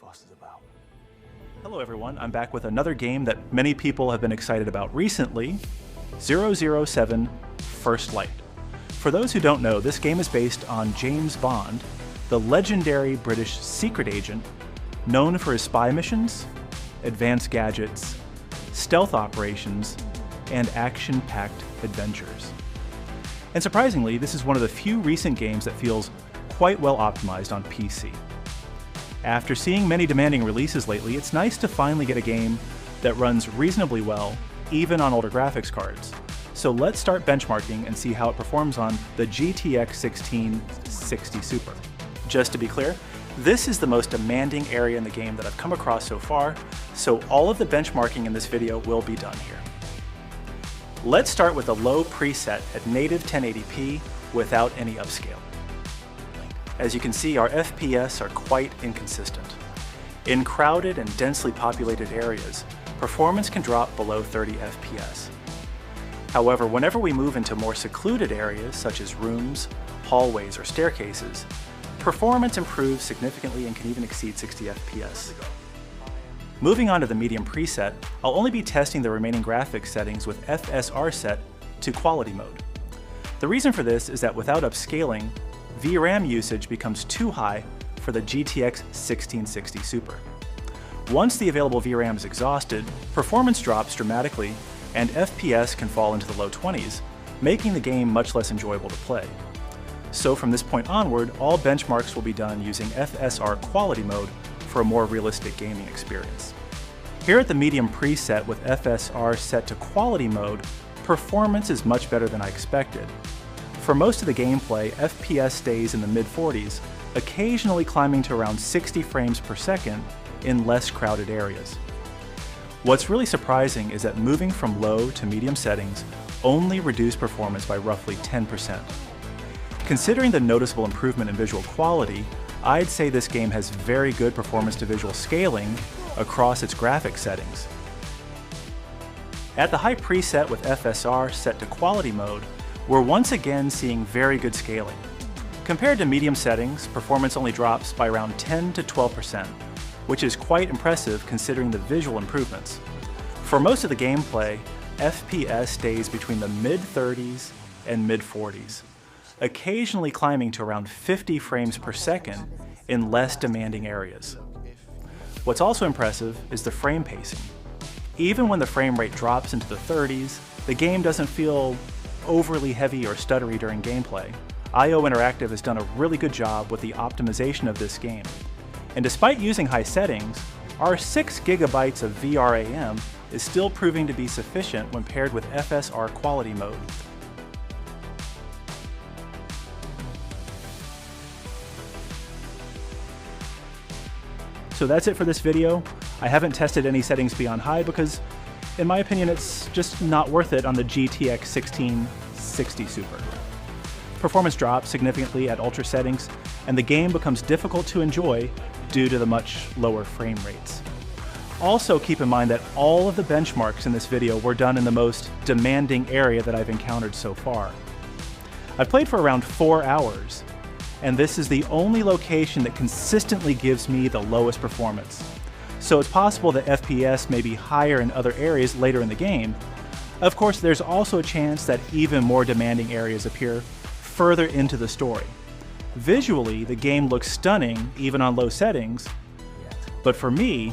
fuss is about. Hello everyone, I'm back with another game that many people have been excited about recently, 007 First Light. For those who don't know, this game is based on James Bond, the legendary British secret agent known for his spy missions, advanced gadgets, stealth operations, and action-packed adventures. And surprisingly, this is one of the few recent games that feels quite well optimized on PC. After seeing many demanding releases lately, it's nice to finally get a game that runs reasonably well, even on older graphics cards. So let's start benchmarking and see how it performs on the GTX 1660 Super. Just to be clear, this is the most demanding area in the game that I've come across so far, so all of the benchmarking in this video will be done here. Let's start with a low preset at native 1080p without any upscale. As you can see, our FPS are quite inconsistent. In crowded and densely populated areas, performance can drop below 30 FPS. However, whenever we move into more secluded areas such as rooms, hallways, or staircases, performance improves significantly and can even exceed 60 FPS. Moving on to the medium preset, I'll only be testing the remaining graphics settings with FSR set to quality mode. The reason for this is that without upscaling, VRAM usage becomes too high for the GTX 1660 Super. Once the available VRAM is exhausted, performance drops dramatically and FPS can fall into the low 20s, making the game much less enjoyable to play. So from this point onward, all benchmarks will be done using FSR Quality mode for a more realistic gaming experience. Here at the medium preset with FSR set to quality mode, performance is much better than I expected. For most of the gameplay, FPS stays in the mid-40s, occasionally climbing to around 60 frames per second in less crowded areas. What's really surprising is that moving from low to medium settings only reduced performance by roughly 10%. Considering the noticeable improvement in visual quality, I'd say this game has very good performance to visual scaling across its graphics settings. At the high preset with FSR set to quality mode, we're once again seeing very good scaling. Compared to medium settings, performance only drops by around 10 to 12%, which is quite impressive considering the visual improvements. For most of the gameplay, FPS stays between the mid-30s and mid-40s, occasionally climbing to around 50 frames per second in less demanding areas. What's also impressive is the frame pacing. Even when the frame rate drops into the 30s, the game doesn't feel overly heavy or stuttery during gameplay. IO Interactive has done a really good job with the optimization of this game. And despite using high settings, our 6 GB of VRAM is still proving to be sufficient when paired with FSR Quality mode. So that's it for this video. I haven't tested any settings beyond high because, in my opinion, it's just not worth it on the GTX 1660 Super. Performance drops significantly at ultra settings, and the game becomes difficult to enjoy due to the much lower frame rates. Also keep in mind that all of the benchmarks in this video were done in the most demanding area that I've encountered so far. I've played for around 4 hours, and this is the only location that consistently gives me the lowest performance. So it's possible that FPS may be higher in other areas later in the game. Of course, there's also a chance that even more demanding areas appear further into the story. Visually, the game looks stunning even on low settings, but for me,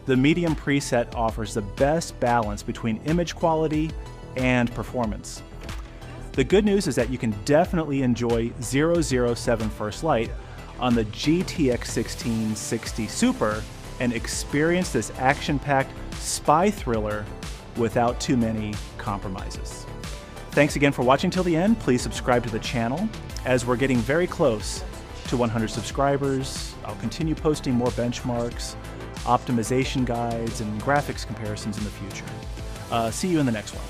the medium preset offers the best balance between image quality and performance. The good news is that you can definitely enjoy 007 First Light on the GTX 1660 Super and experience this action-packed spy thriller without too many compromises. Thanks again for watching till the end. Please subscribe to the channel. As we're getting very close to 100 subscribers, I'll continue posting more benchmarks, optimization guides, and graphics comparisons in the future. See you in the next one.